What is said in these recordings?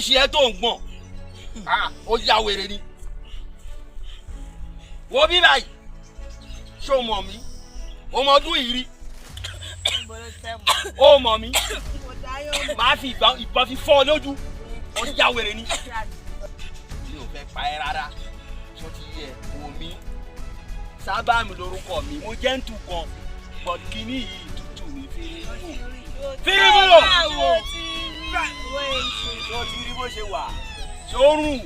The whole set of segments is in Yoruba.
ṣe ẹ́ tó ń gbọ̀n ó ya wèrè ni wo bí báyìí ṣé o mọ̀ mí o mọ ọdún yìí rí o mọ̀ mí máa fi ìbọn fi fọ́ ọ lójú ó ya wèrè ni mi ò fẹ́ pa ẹ́ rárá tó ti yẹ omi sábà mi lórúkọ mi mo jẹ́ ń tu kan but kíní yìí tútù mi fírímù wò ṣó ti rí bó ṣe wà ṣó rùn.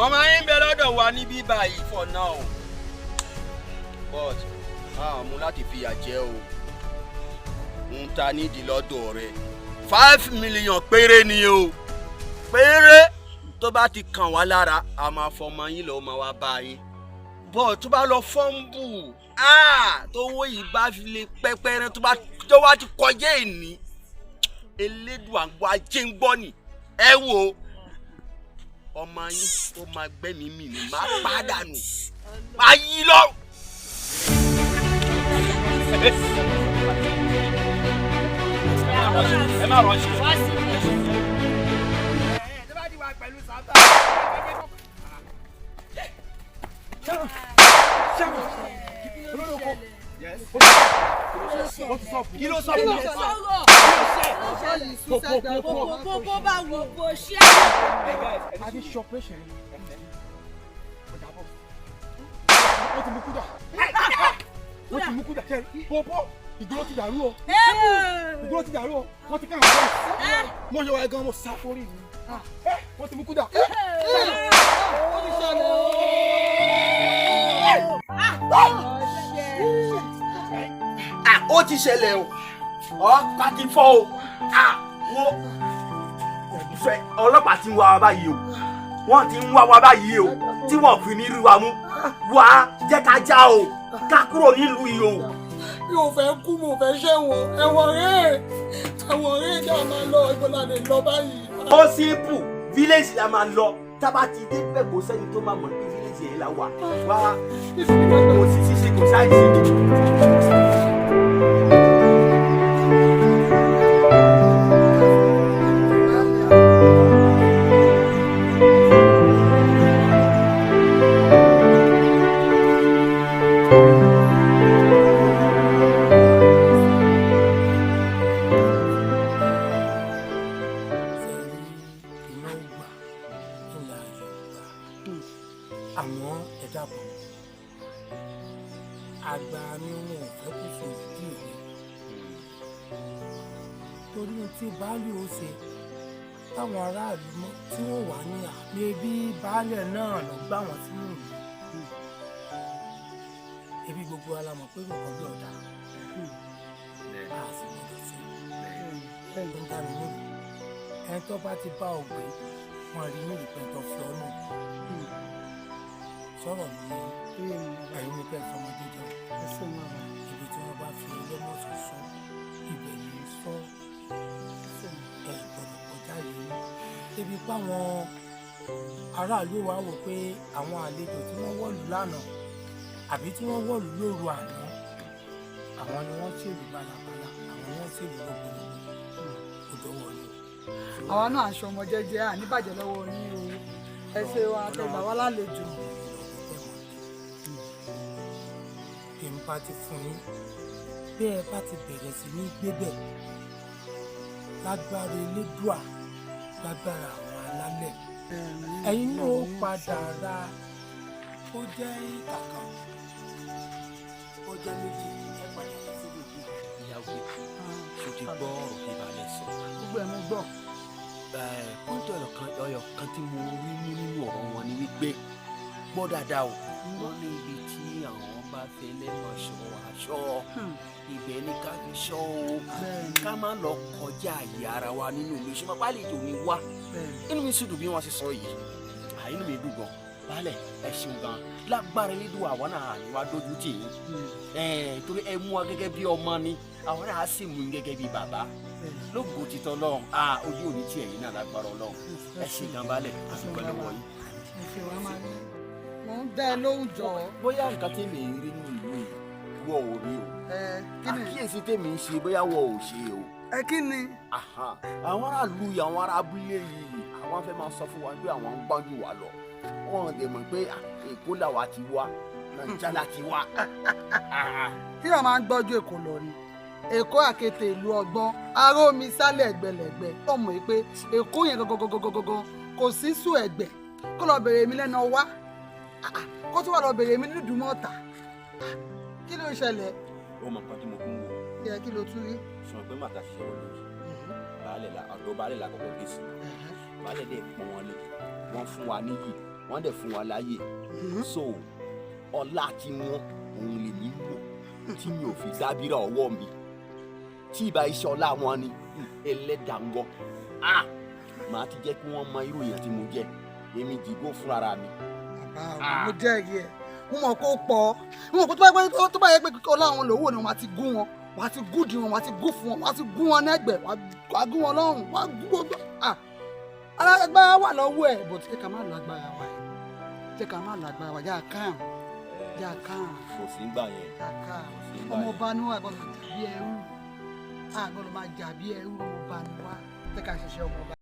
ọmọ yín bẹ lọ́dọ̀ wa níbí báyìí for now but mú láti fìyà jẹ o ń ta nídìí lọ́dọ̀ rẹ̀ 5 million péré ni o péré tó bá ti kàn wá lára a máa fọmọ yín lọ máa wá bá yín bọ́ tó bá lọ fọ́ǹbù tó wó yìí bá fi lè pẹ́pẹ́rẹ́ tó wá ti kọjá ìní elédùn àgbo ajé ń gbọ́ ni ẹ wo ọmọ yín ó máa gbẹ́mìí mì ní máa pàdánù máa yí lọ́rùn. ẹ má rọ ṣe. ẹ bá ti wà pẹ̀lú sábà. kí ló sọ fún mi. bó bá wo bó ṣe é. a ti ṣe operation wọ́n ti mú kúdà wọ́n ti mú kúdà ṣe pọ́pọ́ ìdúró ti dàrú o ìdúró ti dàrú o wọ́n ti káwọn bọ́ọ̀sì mo ṣe wáyé gan mo sá fórí mi wọ́n ti mú kúdà. ó ti ṣẹlẹ̀ o ọ̀pá ti fọ́ o wo ọlọ́pàá ti ń wá wa báyìí o wọ́n ti ń wá wa báyìí o tí wọ́n fi ní rí wa mú wá jẹ́ ká já o ká kúrò nílùú yìí o. mi ò fẹ́ kú mo fẹ́ ṣẹ̀wọ̀n ẹ̀wọ̀n rẹ̀ dá máa lọ ìbọ̀lá lè lọ báyìí. ó simple village la máa lọ tá bá ti dé bẹ́ẹ̀ kò sẹ́ni tó máa mọ̀ pé village yẹn la wà wá kò sí ṣíṣe kò sáì sí. baálẹ̀ náà ló gbá wọn sínú ìlú ebi gbogbo alamọ̀ pé kò kọjú ọ̀dà a sì gbọdọ̀ sí ẹ̀ ń dá mi níbi ẹni tó bá ti bá ògbé wọn rí níbi pẹ̀tọ́ fi ọ́ náà sọ̀rọ̀ mi ẹ̀yin ní pẹ̀tọ́ ọmọdé jọ ibi tí wọ́n bá fi ẹlẹ́mọ̀sọ̀ sọ ibẹ̀ ní sọ ẹ̀ gbọdọ̀ kọjá yìí ebi páwọn aráàlú wa wò pé àwọn àlejò tí wọ́n wọ̀lú lánàá àbí tí wọ́n wọ̀lú lóru àná àwọn ni wọ́n ṣèlú balabala àwọn ni wọ́n ṣèlú lọ́gbọ̀lọ́gbọ̀ kò dọ́wọ́ ni. àwa náà aṣọ ọmọ jẹ́jẹ́ àníbàjẹ́ lọ́wọ́ yín o ẹ ṣe wa àtẹgbà wa lálejò. kí n bá ti fún yín bí ẹ bá ti bẹ̀rẹ̀ sí ní gbébẹ̀ lágbára elédùà lágbára àwọn alálẹ̀ ẹ̀yin náà ó padà ra ó jẹ́ ìkàkà ó jẹ́ méjì ẹ padà lọ sí ìlú ìyàwó ṣó ti gbọ́ ọ̀rọ̀ kí balẹ̀ sọ. gbogbo ẹ̀ mo gbọ́. pọ́ńtò ọ̀yọ̀ kan tí mo rí mú nínú ọ̀rọ̀ wọn ni wípé gbọ́ dáadáa o wọ́n ní ibi tí àwọn bá fẹ́ lẹ́mọ̀ ṣọ́ aṣọ ibẹ̀ ní ká fi ṣọ́ o ká má lọ kọjá àyè ara wa nínú mi ṣùgbọ́n pálíjò mi wá inú mi sì dùn bí wọ́n ṣe sọ yìí inú mi dùn gan baálẹ̀ ẹ ṣeun gan lágbára elédùn àwọn náà ni wàá dójú tì yín torí ẹ mú wa gẹ́gẹ́ bí ọmọ ni àwọn náà á sì mú yín gẹ́gẹ́ bí bàbá lógo títọ́ lọ́hùn ojú òní tí ẹ̀yin náà lágbára ọlọ́hùn ẹ ṣe gan baálẹ̀ àdúgbò lọ́wọ́ yín. mo ń dá ẹ lóhùn jọ. bóyá nǹkan tí mi rí nínú ìlú yìí wọ ò rí o. Kí ni? Àkíyèsí tèmi ń ṣe bóyá wọ ò ṣe o. Kí ni? Àwọn aráàlú yìí, àwọn ará abúlé yìí, àwọn fẹ́ máa sọ fún wa pé àwọn ń gbájú wa lọ. Wọ́n dẹ̀ mọ̀ pé Èkó làwa ti wá, Nàìjíríà la ti wá. Kí wọ́n máa ń gbọ́jú Èkó lọ ni? Èkó àkété ìlú ọgbọ́n, ará omi sálẹ̀ ẹgbẹ̀lẹ̀gbẹ̀. Ó mọ̀ pé Èkó yẹn gangan kò sí sùn ẹ̀gbẹ̀. Kó lọ bèrè mi lẹ́nu ọwá. Kó tún wà lọ bèrè mi nídùú mọ́ta. Kí ló ń ṣẹlẹ̀? Ó mọ̀ nǹkan tí mo kún wò. Kí ló tún rí? Sọ pé màtá ṣiṣẹ́ wọlé yìí. Baálẹ̀ la kọ́kọ́ dé sí. Baálẹ̀ dẹ̀ pọ́n wọn lé. Wọ́n fún wa níyì, wọ́n dẹ̀ fún wa láyè. So ọlá tí wọ́n òun lè mí lò tí mi ò fi dábìrà ọwọ́ mi. Tí ìbá iṣẹ́ ọlá wọn ni ẹlẹ́dàá ń gbọ́. Màá ti jẹ́ kí wọ́n mọ irú èèyàn tí mo jẹ́. Èmi jìgó fúnra mi. Mo jẹ́rìí ẹ̀. Mo mọ̀ kó pọ̀. Mo mọ̀ kó tó bá yẹ pé ọlá wọn lòwò ni wọ́n á ti gún wọn. Wọ́n á ti gúdì wọn, wọ́n á ti gún fún wọn, wọ́n á ti gún wọn nẹ́gbẹ̀ẹ́, wọ́n á gún wọn lọ́rùn, wọ́n á gún gbogbo. Alágbára wà lọ́wọ́ ẹ̀, bọ̀ tí ká má lágbára wa ẹ̀. Tí ká má lágbára wa, yá kàn. Kò sí gbà yẹn. Ọmọọba ni wọ́n àgbọ̀dọ̀ jà bí ẹrú. Àgbọ̀dọ̀ máa jà bí ẹrú, ọmọọba ni wá. Tí ká ṣiṣẹ́ ọmọọba.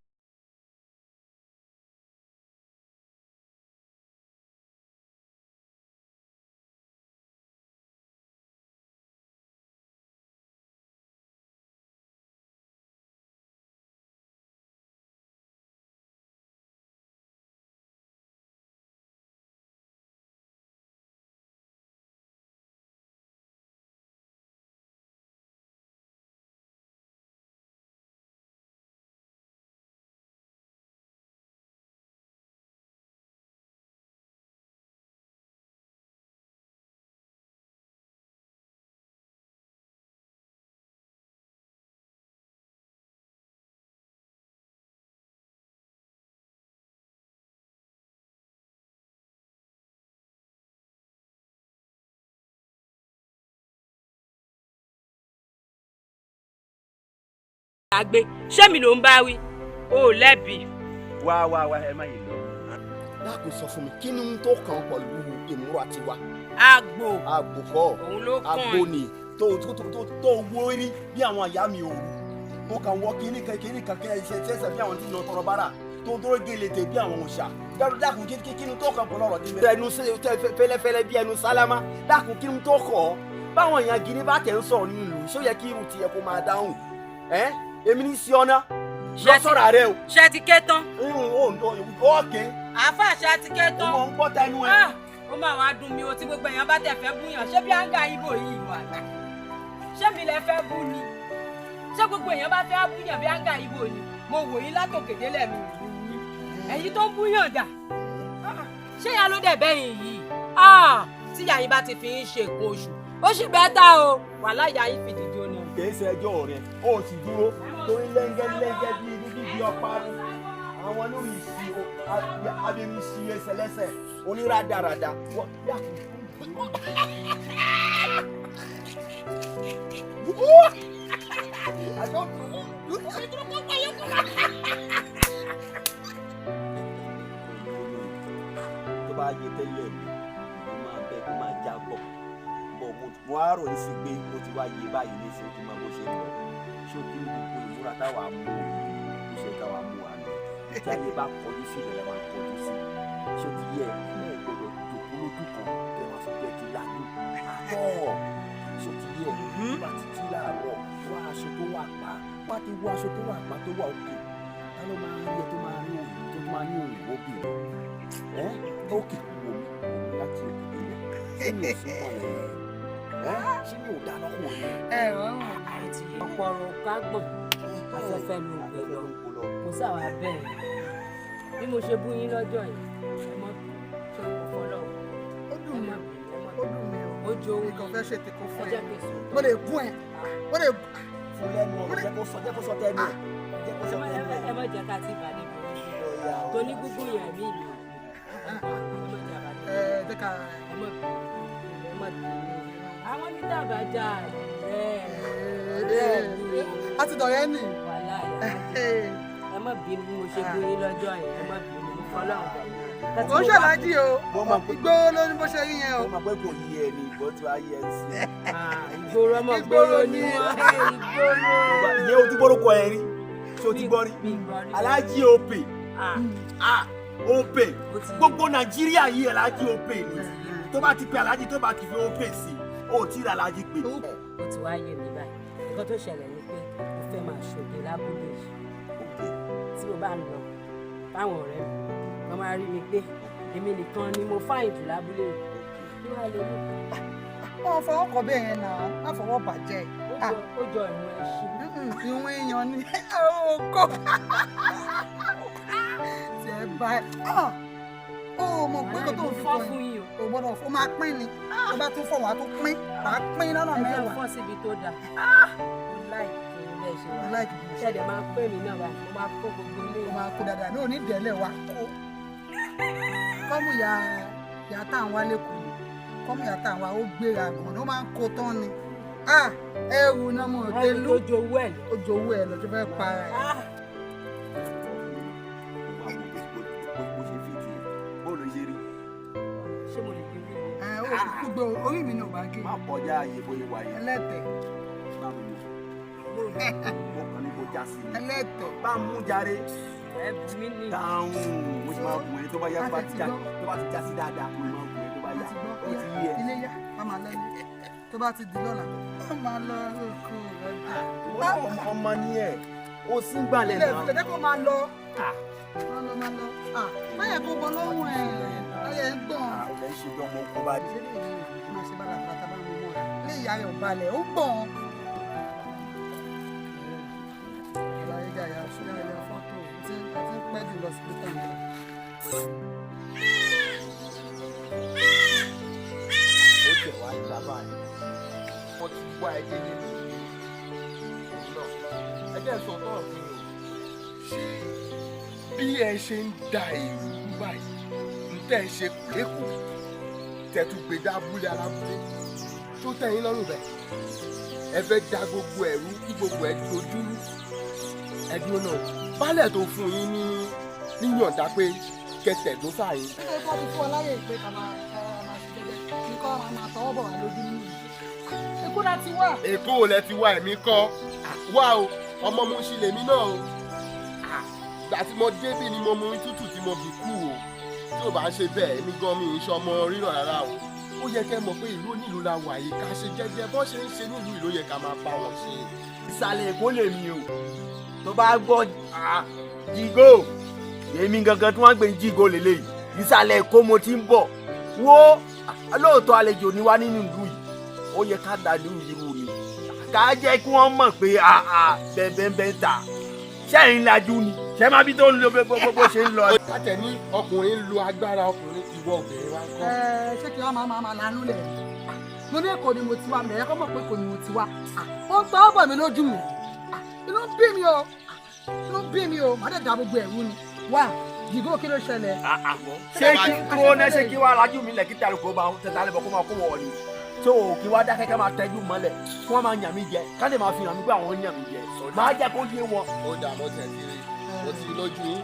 Àgbé ṣé mi ló ń bá wí? O ò lẹ́bi. Wá ẹ má yìí lọ. Dákun sọ fún mi, kí ni tó kàn pẹ̀lú ìmúra tiwa? Àgbò Kọ́. Òun ló kàn. Àgbò ni tó wó rí bí àwọn ìyá mi ò rú. Mo kàn wọ kíní kankan ẹsẹ̀ bí àwọn tí ń lọ tọrọ bára. Tó dúró gèlètè bí àwọn òòṣà. Dákun kí ni tó kàn pẹ̀lú ọ̀rọ̀ tí mi. Ẹnu fẹ́lẹ́fẹ́lẹ́ bí ẹnu sálámà. Dákun kí ni tó kọ̀? Báwọn èèyàn gidi bá tẹ̀ ń sọ̀rọ̀ nínú ìlú, ṣó yẹ kí irú tiẹ̀ kó máa dáhùn? Èmi ní sí ọ́nà lọ sọ̀rọ̀ rẹ o. Ṣé ti ké tán? Ókè. Àáfà ṣé ti ké tán? Mo ń gbọ́ tẹnu ẹ. Ó máa wá dùn mí o tí gbogbo èèyàn bá tẹ̀ fẹ́ búyàn. Ṣé bí áńgà ibo yìí wà? Ṣé mi lẹ fẹ́ bú ni? Ṣé gbogbo èèyàn bá fẹ́ búyàn bí áńgà ibo ni? Mo wò yín látòkè délẹ̀ mi ò ní. Ẹ̀yin tó ń búyàn dà. Ṣé ìyá ló dẹ̀ bẹ́yìn yìí? Tí ìyá yín bá ti fi ń ṣe nǹkan oṣù, ó sì bẹ́ẹ̀ tá o. Wàhálà ìyá yín fìdí jóná. Kì í ṣe ẹjọ́ rẹ̀, ó sì dúró torí lẹ́ngẹ́lẹ́ngẹ́ bí ọ̀pá rú. Àwọn lórí ìṣirò abẹ́mi ṣi ẹsẹ̀ lẹ́sẹ̀ oníradàradà wọ́n yàtọ̀. Tó bá yé tẹ́lẹ̀ mi, mo máa bẹ kó máa já gbọ̀. Mo á rò ní sí pé mo ti wá yé báyìí ní ìṣòro tó máa bó ṣe lọ. Ṣé o kí ní gbogbo ìmúra táwa mú o? Iṣẹ́ táwa mú wa lọ. Jáde bá kọjú sí ìrẹ̀lẹ̀ máa kọjú sí. Ṣé o ti yẹ ẹ̀ gbọ́dọ̀ jòkó lójú kan kẹ́ wọ́n sọ pé kí láàánú? Ṣé o ti yẹ nígbà títí láàárọ̀ wá aṣọ tó wà pa? Wá ti wọ aṣọ tó wà pa tó wà òkè. Ta ló máa ń rí ẹ tó máa ní òyìnbó bìrì? Ókè wò mí láti òkè délẹ̀. Ṣé mi ò sún mọ́ ẹ̀? Ṣé mi ò dá lọ́kùnrin? Ọ̀pọ̀ ọ̀rọ̀ ká gbọ̀n afẹ́fẹ́ ló ń gbé lọ. Kò sáwà bẹ́ẹ̀ bí mo ṣe bú yín lọ́jọ́ yìí ẹ mọ́ tó kò fọlọ́. Ó dùn mí o. Ó jó nǹkan fẹ́ ṣe tèkó fún ẹ. jẹ́ kí n sùn. Mo lè gún ẹ. Mo lè fún lẹ́nu ọ̀rọ̀ jẹ́ kó sọ tẹ́nu ẹ̀. Ẹ má jẹ́ ká ti bàdé bọ̀ tó ní gbogbo yẹn mí ni. Dẹ́ka. Àwọn ní tàbájà a ti dọ̀rẹ́ nì. Wàhálà ẹ má bínú bí mo ṣe gbé yín lọ́jọ́ yẹn, ẹ má bínú mo fọlọ́ ọ̀dọ̀. kò ń ṣàlájì o igbó ló ní bó ṣe rí yẹn o. mo mọ̀ pé kò yí ẹ ní ìbọn tí wàá yí ẹ sí. ìgboro ọmọ ìgboro ni wọn ìgboro. ìyẹn o ti gbórúkọ ẹ rí ṣé o ti gbọ́ rí alájí òpè òpè gbogbo nàìjíríà yìí alájí òpè ni tó bá ti pe alájí tó bá ti fi òpè sí o ti rà alájí pé. ó ti wá yé mi báyìí nǹkan tó ṣẹlẹ̀ ni pé mo fẹ́ máa ṣòde lábúlé yìí tí mo bá ń lọ fáwọn ọ̀rẹ́ mi wọ́n máa rí mi pé èmi nìkan ni mo fáyìn jù lábúlé yìí kí wàá lè mú. wọ́n fọwọ́ kọ bẹ́ẹ̀ yẹn náà má fọwọ́ bàjẹ́. ó jọ ìwọ̀n ẹṣin. ìwọ̀n èèyàn ni ọkọ tiẹ̀ báyìí. ó mọ̀ pé kó tó fi kọ́ yìí o gbọ́dọ̀ fọ́ máa pín ni tó bá tún fọ̀ wá tó pín wàá pín lọ́nà mẹ́wàá. ẹgbẹ́ fọ́ síbi tó dáa ó láìkí ilé iṣẹ́ wa ṣẹ̀dẹ̀ máa pè mí náà báyìí mo máa kó gbogbo ilé. mo máa kó dáadáa náà onídẹ̀ẹ́lẹ̀ wa kó kọ́mù ya tá à ń wá lẹ́kọ̀ọ́ kọ́mù ya tá à ń wá ó gbéra gan-an ó máa ń kó tán ni ẹrù náà mo rò pé ló ojowó ẹ̀ lọ́jọ́ fẹ́ para ẹ̀. gbogbo orí mi ni ò bá gé. má kọjá ààyè bóyá wáyé. ẹlẹ́tẹ̀. mo kàn ní kó já sí i. ẹlẹ́tẹ̀. bá mú jàre. ẹbùnmí ni. dáhùn mo ti máa bù ẹ tó bá yá tó bá ti já sí dáadáa mo máa bù ẹ tó bá yá ó ti yí ẹ. ilé yá a máa lọ ní tó bá ti di lọ́la a máa lọ oko rẹ̀. ọmọ ni ẹ o sì ń gbalẹ̀ náà. ilé ìfẹ́ kó máa lọ. máa lọ. báyà kó bọ́ lọ́wọ́ ẹ̀ ayẹ ń gbọ̀n. ọ̀lẹ́ ń ṣe bí ọmọ oko bá dé. máa ṣe bàlá bàtà bá mú mọ́ra ilé ìyá rẹ̀ ò balẹ̀ ó gbọ̀n. ìlàyéjà yà ṣúlẹ̀ ẹ̀yà fọ́tò tí pẹ́ jù lọ sí pété yẹn. ó tẹ̀ wá ní bàbá yẹn wọ́n ti wá ẹgbẹ́ nínú ìlú náà ẹgbẹ́ sọ tọ́ọ̀ fún mi o. ṣé bí ẹ ṣe ń da èrò báyìí tẹ́ ẹ ṣe lẹ́kọ̀ọ́ tẹ̀tù gbé dábúlé alábúlé tó tẹ̀yìn lọ́rùn bẹ́ẹ̀ ẹ fẹ́ da gbogbo ẹ̀rú kí gbogbo ẹ̀ dojúrú ẹ̀dùn náà baálẹ̀ tó fún yín ní níyànjá pé kẹtẹ̀ tó fààyè. ṣé ẹ kọ́ ti fún ọ láyè pé ká máa ṣe jẹjẹ kí kọ́ máa tọwọ́ bọ̀ wá lójú nínú ìlú. èkó la ti wá. èkó lẹ ti wá ẹ̀mí kọ́ wá o ọmọ mo ṣì lèmi náà o ìgbà tí mo débí ni mo mú tútù tí mo bì kú o tí ò bá ń ṣe bẹ́ẹ̀ èmi gan mi ìṣọ́ ọmọ rírọ̀ rárá o ó yẹ kẹ́ mọ̀ pé ìlú onílùú la wà yìí ká ṣe jẹ́jẹ́ bọ́ ṣe ń ṣe nílùú ìlú yẹ ká máa bá wọn ṣe. ìsàlẹ̀ èkó lè mi o tó bá gbọ́ jígò èmi gangan tí wọ́n ń gbé jígò lélẹ́yìí ìsàlẹ̀ èkó mo ti ń bọ̀ wo lóòótọ́ àlejò ni wá nínú ìlú yìí ó yẹ ká dàlú ìlú ni ká jẹ́ kí wọ́n mọ̀ pé bẹ́ẹ̀ ta ṣẹ́yìn lajú ni ṣẹ́ máa bí tó ń lo bó ṣe ń lọ. látẹ̀ ní ọkùnrin ń lo agbára ọkùnrin ìwọ obìnrin wa kọ́. ṣé kí wọ́n máa lanú lẹ̀ mo ní èkó ni mo ti wá mẹ́rẹ́ kọ́ mọ̀ pé èkó ni mo ti wá wọ́n gbọ́ ọ̀bọ̀ mi lójú mi inú bí mi o má dẹ̀ da gbogbo ẹ̀rú ni wá jìgó kí ló ṣẹlẹ̀. ṣé kí kúrò náà ṣé kí wàá lajú mi lẹ̀ kí tàlù kó bá tẹ̀tà lẹ́bọ̀ kó máa kó wọ̀ ni tó o kí wàá dákẹ́kẹ́ máa tẹ́jú mọ́lẹ̀ kí wọ́n máa yàn mí jẹ ká lè máa fi hàn mí pé àwọn yàn mí jẹ máa jẹ́ kó yé wọn. ó dà mọ́ tẹ̀ kiri mo ti lójú yín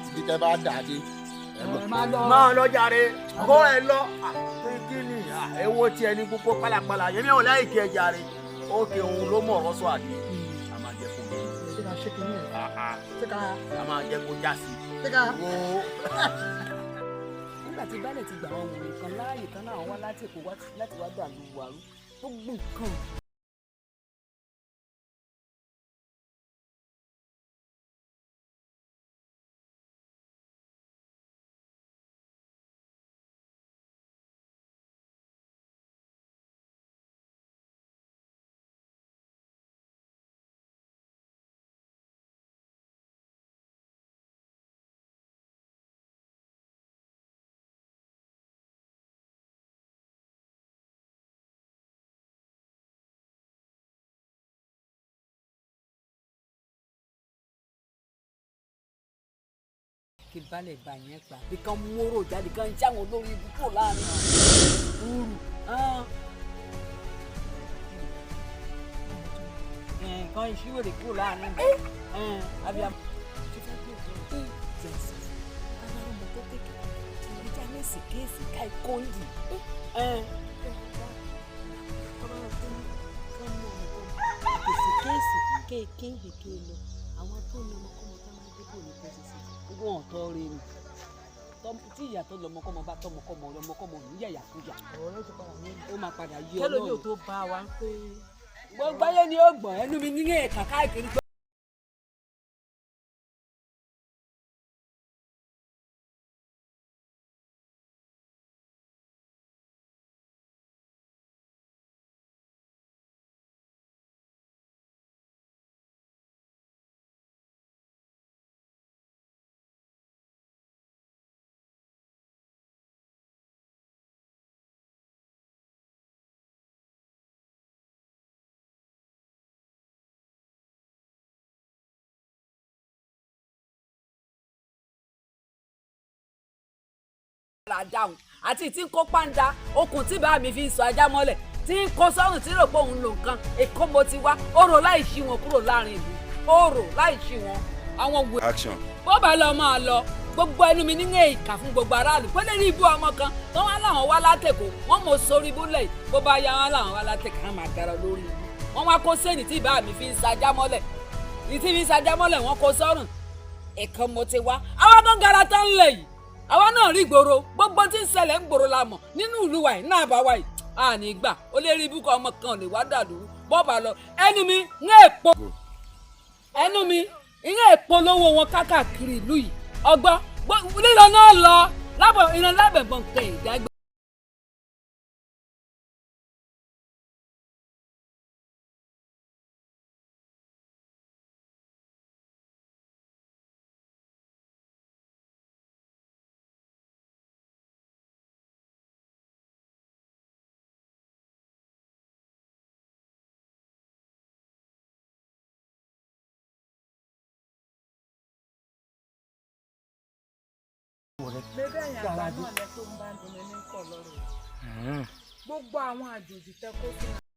ibi tẹ́ bá dà dé. máa lọ jàre kó ẹ lọ kí ni ewo tiẹ̀ ní gbogbo pálapàla yẹmi ò láì kí ẹ jàre ókè òun ló mọ̀ ọ̀rọ̀ sọ àdé a máa jẹ́ kó mi. a máa jẹ́ kó já sí. nígbà tí baálẹ̀ ti gbà wọn wò nìkan láàyè kan náà wá láti èkó láti wá dàlú wàrú gbogbo nǹkan. kí balẹ̀ bá yẹn pa bí kan móró jáde kan jáwọn olórí ibùkún láàrin ooru kan ìṣíwèrè kúrò láàrin abiyamọ. kèsì káì kóńdì. kèsì kéèké ìhèké lọ àwọn tó ní ọmọkọ́mọ tá máa débò ní pẹ́sẹsẹ gbogbo wọn tọ́ rí ni tí ìyá tó lọmọkọ́mọ bá tọmọkọ́mọ lọmọkọ́mọ ò ní yàyà fújà ó máa padà yí ọ náà. kẹ́lómi ò tó bá wa ń pé. gbogbo ayé ni ó gbọ̀n ẹnu mi níyẹn ẹ̀ka káàkiri. dáhùn àti tí ń kó pàǹdà okùn tí bá mi fi ń sọ ajá mọ́lẹ̀ tí ń kó sọ́run tí rò pé òun lò nǹkan èkó mo ti wá orò láì ṣí wọn kúrò láàrin ìlú orò láì ṣí wọn àwọn wò. bó bá lọ máa lọ gbogbo ẹnu mi nínú ìkà fún gbogbo aráàlú pé lè rí ibú ọmọ kan tó wá láwọn wá látẹ̀kọ́ wọ́n mọ̀ sórí búlẹ̀ yìí bó bá yá wọn láwọn wá látẹ̀kọ́ wọn máa dára lórí ìlú wọ́n wá kó sẹ́ni tí bá mi fi ń sajá mọ́lẹ̀ ìtí fi ń sajá mọ́lẹ̀ wọ́n kó sọ́run èkó mo ti wá àwọn tó ń gara tán lẹ̀ yìí àwa náà rí gbòòrò gbogbo tí ń ṣẹlẹ̀ ń gbòòrò la mọ̀ nínú ìlú wa yìí náà bá wa yìí àní gbà ó lè rí ibùkún ọmọ kan lè wá dàdúró bọ́ọ̀bà lọ ẹnu mi ń èpo lówó wọn káàkiri ìlú yìí ọgbọ́n lílọ náà lọ lábọ̀ ìran lábẹ̀gbọ̀n kẹ̀yìn dágbé. bébè yẹn àgbà náà lẹ tó ń bá ń dunni ní kọ lọ́rọ̀ gbogbo àwọn àjòjì tẹ kó fún wa.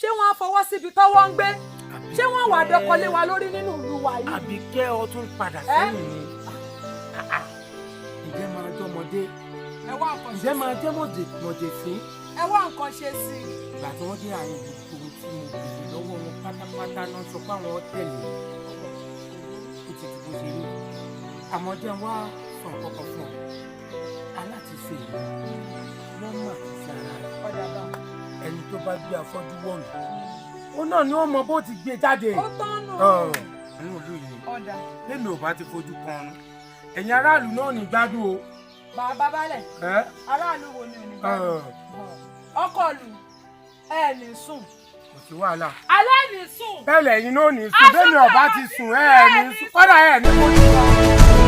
ṣé wọ́n á fọwọ́ síbi tọ́wọ́ ń gbé ṣé wọ́n wà dọkọlé wa lórí nínú ìlú wa yìí. Àbíkẹ́ ọ tún padà sẹ́yìn ni ǹjẹ́ máa jọmọdé ǹjẹ́ máa jẹ́ mọ̀jẹ̀ sí. ẹ wá nǹkan ṣe sí i. ìgbà tí wọ́n dé àárín gbogbo tí mo bèrè lọ́wọ́ wọn pátápátá náà sọ pé àwọn tẹ̀lé ó ti dìbò sí i. àmọ́ jẹ́ wá sọ kọ́kọ́ fún ọ aláàtìsí wọ́n mà ti ṣe ara rẹ̀. ọ̀dà bá ẹni tó bá gbé afọ́jú wọ̀nù ó náà ni wọ́n mọ bó ti gbé jáde. ó tọ́nù. nínú ìlú yìí ọ̀dà lèmi ò bá ti fojú kan ẹ̀yin aráàlú náà ní gbádùn o. bàbá balẹ̀ aráàlú wo ni ò ní gbádùn ọkọ lù ẹ ní sùn. kò sí wàhálà. alẹ́ ní sùn. bẹ́ẹ̀ lẹ́yìn náà ní sùn bẹ́ẹ̀ ni ọba ti sùn ẹ ní sùn kọ́dà ẹ ní fojú kan.